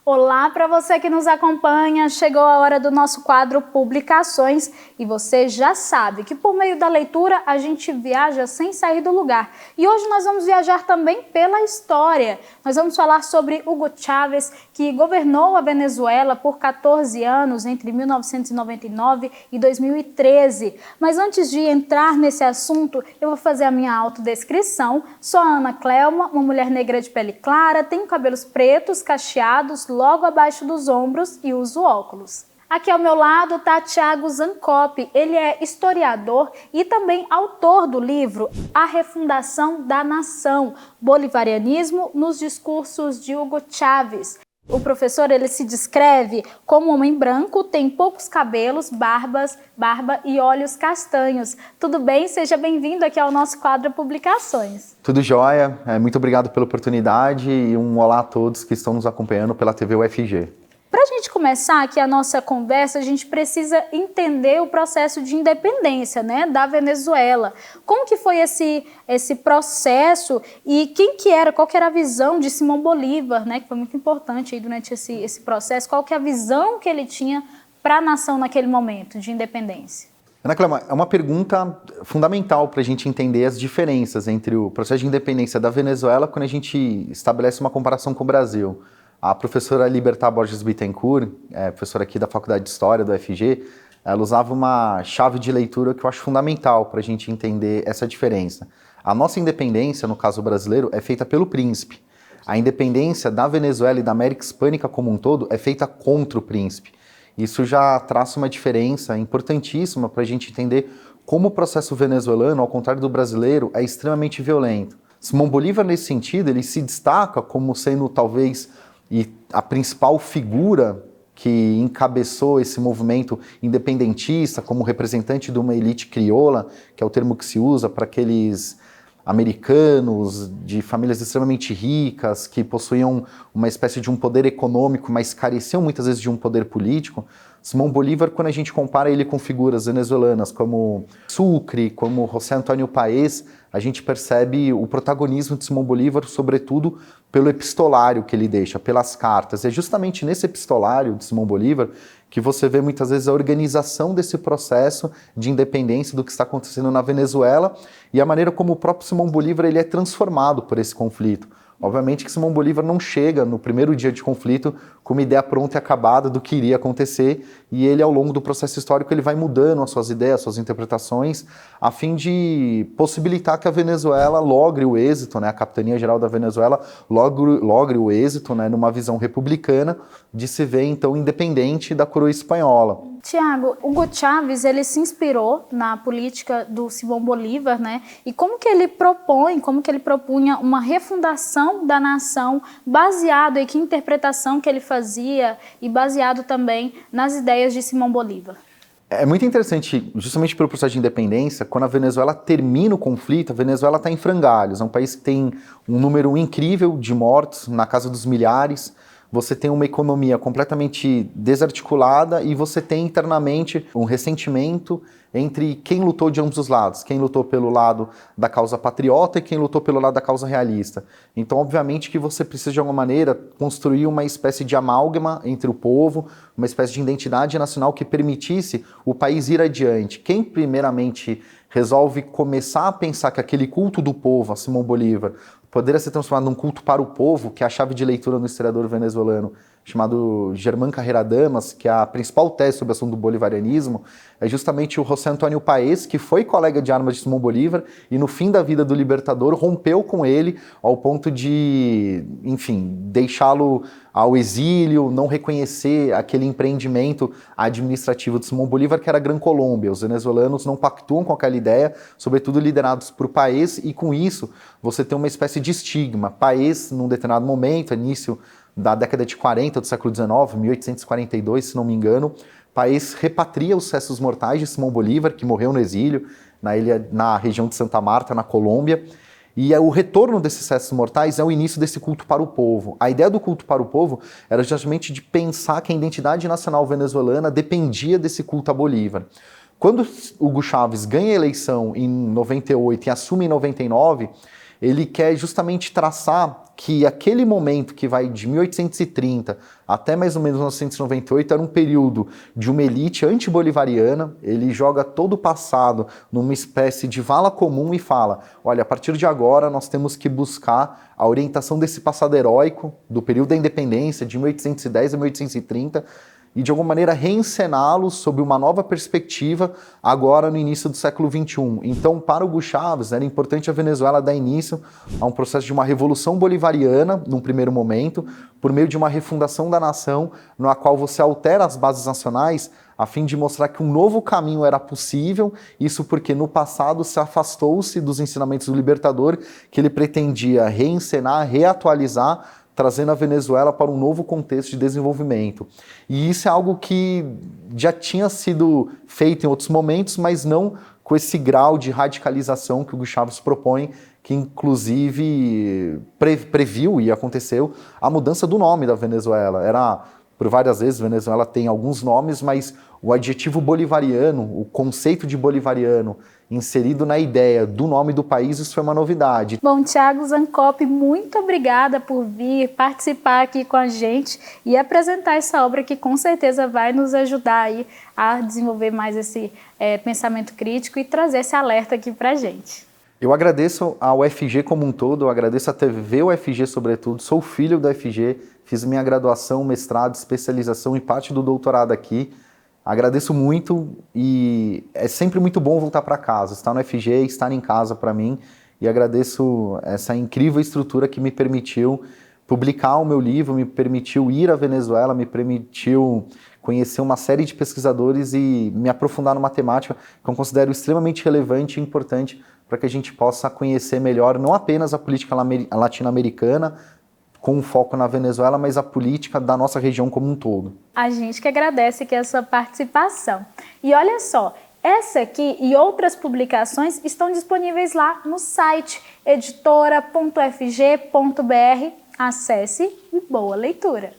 Olá para você que nos acompanha, chegou a hora do nosso quadro Publicações e você já sabe que por meio da leitura a gente viaja sem sair do lugar. E hoje nós vamos viajar também pela história. Nós vamos falar sobre Hugo Chávez, que governou a Venezuela por 14 anos entre 1999 e 2013. Mas antes de entrar nesse assunto, eu vou fazer a minha autodescrição. Sou a Ana Clelma, uma mulher negra de pele clara, tenho cabelos pretos, cacheados, logo abaixo dos ombros e uso óculos. Aqui ao meu lado está Thiago Zancop, ele é historiador e também autor do livro A Refundação da Nação, Bolivarianismo nos Discursos de Hugo Chávez. O professor ele se descreve como um homem branco, tem poucos cabelos, barba e olhos castanhos. Tudo bem? Seja bem-vindo aqui ao nosso quadro Publicações. Tudo jóia, muito obrigado pela oportunidade e um olá a todos que estão nos acompanhando pela TV UFG. Para a gente começar aqui a nossa conversa, a gente precisa entender o processo de independência, né, da Venezuela. Como que foi esse processo e qual que era a visão de Simão Bolívar, né, que foi muito importante aí durante esse processo, qual que é a visão que ele tinha para a nação naquele momento de independência? Ana Clema, é uma pergunta fundamental para a gente entender as diferenças entre o processo de independência da Venezuela quando a gente estabelece uma comparação com o Brasil. A professora Libertad Borges Bittencourt, professora aqui da Faculdade de História do UFG, ela usava uma chave de leitura que eu acho fundamental para a gente entender essa diferença. A nossa independência, no caso brasileiro, é feita pelo príncipe. A independência da Venezuela e da América Hispânica como um todo é feita contra o príncipe. Isso já traça uma diferença importantíssima para a gente entender como o processo venezuelano, ao contrário do brasileiro, é extremamente violento. Simão Bolívar, nesse sentido, ele se destaca como sendo talvez a principal figura que encabeçou esse movimento independentista como representante de uma elite crioula, que é o termo que se usa para aqueles americanos de famílias extremamente ricas, que possuíam uma espécie de um poder econômico, mas careciam muitas vezes de um poder político. Simão Bolívar, quando a gente compara ele com figuras venezuelanas como Sucre, como José Antônio Páez, a gente percebe o protagonismo de Simão Bolívar, sobretudo pelo epistolário que ele deixa, pelas cartas. É justamente nesse epistolário de Simão Bolívar que você vê muitas vezes a organização desse processo de independência do que está acontecendo na Venezuela e a maneira como o próprio Simão Bolívar ele é transformado por esse conflito. Obviamente que Simão Bolívar não chega no primeiro dia de conflito com uma ideia pronta e acabada do que iria acontecer, e ele, ao longo do processo histórico, ele vai mudando as suas ideias, as suas interpretações, a fim de possibilitar que a Venezuela logre o êxito, né, a Capitania Geral da Venezuela logre o êxito, né, numa visão republicana de se ver, então, independente da coroa espanhola. Tiago, Hugo Chávez, ele se inspirou na política do Simão Bolívar, né? E como que ele propunha uma refundação da nação baseado em que interpretação que ele fazia e baseado também nas ideias de Simão Bolívar? É muito interessante, justamente pelo processo de independência, quando a Venezuela termina o conflito, a Venezuela está em frangalhos, é um país que tem um número incrível de mortos, na casa dos milhares. Você tem uma economia completamente desarticulada e você tem internamente um ressentimento entre quem lutou de ambos os lados, quem lutou pelo lado da causa patriota e quem lutou pelo lado da causa realista. Então, obviamente que você precisa, de alguma maneira, construir uma espécie de amálgama entre o povo, uma espécie de identidade nacional que permitisse o país ir adiante. Quem, primeiramente, resolve começar a pensar que aquele culto do povo, a Simão Bolívar, poderia ser transformado num culto para o povo, que é a chave de leitura do historiador venezuelano chamado Germán Carrera Damas, que é a principal tese sobre o assunto do bolivarianismo, é justamente o José Antônio Páez, que foi colega de armas de Simão Bolívar e no fim da vida do libertador rompeu com ele ao ponto de, enfim, deixá-lo ao exílio, não reconhecer aquele empreendimento administrativo de Simão Bolívar, que era a Gran Colômbia. Os venezuelanos não pactuam com aquela ideia, sobretudo liderados por Páez, e com isso você tem uma espécie de estigma. Páez, num determinado momento, início da década de 40 do século XIX, 1842, se não me engano, Páez repatria os restos mortais de Simão Bolívar, que morreu no exílio, na região de Santa Marta, na Colômbia, e o retorno desses restos mortais é o início desse culto para o povo. A ideia do culto para o povo era justamente de pensar que a identidade nacional venezuelana dependia desse culto a Bolívar. Quando Hugo Chávez ganha a eleição em 98 e assume em 99, ele quer justamente traçar que aquele momento que vai de 1830 até mais ou menos 1998 era um período de uma elite anti-bolivariana. Ele joga todo o passado numa espécie de vala comum e fala, olha, a partir de agora nós temos que buscar a orientação desse passado heróico do período da independência, de 1810 a 1830, e de alguma maneira reencená-lo sob uma nova perspectiva agora no início do século XXI. Então, para Hugo Chávez, era importante a Venezuela dar início a um processo de uma revolução bolivariana, num primeiro momento, por meio de uma refundação da nação, na qual você altera as bases nacionais a fim de mostrar que um novo caminho era possível, isso porque no passado se afastou-se dos ensinamentos do libertador, que ele pretendia reencenar, reatualizar, trazendo a Venezuela para um novo contexto de desenvolvimento. E isso é algo que já tinha sido feito em outros momentos, mas não com esse grau de radicalização que o Hugo Chávez propõe, que inclusive previu e aconteceu a mudança do nome da Venezuela. Por várias vezes, Venezuela tem alguns nomes, mas o adjetivo bolivariano, o conceito de bolivariano inserido na ideia do nome do país, isso foi uma novidade. Bom, Thiago Zancop, muito obrigada por vir participar aqui com a gente e apresentar essa obra que com certeza vai nos ajudar aí a desenvolver mais esse pensamento crítico e trazer esse alerta aqui pra gente. Eu agradeço ao UFG como um todo, eu agradeço a TV UFG sobretudo, sou filho da UFG, fiz minha graduação, mestrado, especialização e parte do doutorado aqui. Agradeço muito e é sempre muito bom voltar para casa, estar no UFG, estar em casa para mim, e agradeço essa incrível estrutura que me permitiu publicar o meu livro, me permitiu ir à Venezuela, me permitiu conhecer uma série de pesquisadores e me aprofundar numa temática que eu considero extremamente relevante e importante para que a gente possa conhecer melhor não apenas a política latino-americana, com foco na Venezuela, mas a política da nossa região como um todo. A gente que agradece aqui a sua participação. E olha só, essa aqui e outras publicações estão disponíveis lá no site editora.fg.br. Acesse e boa leitura!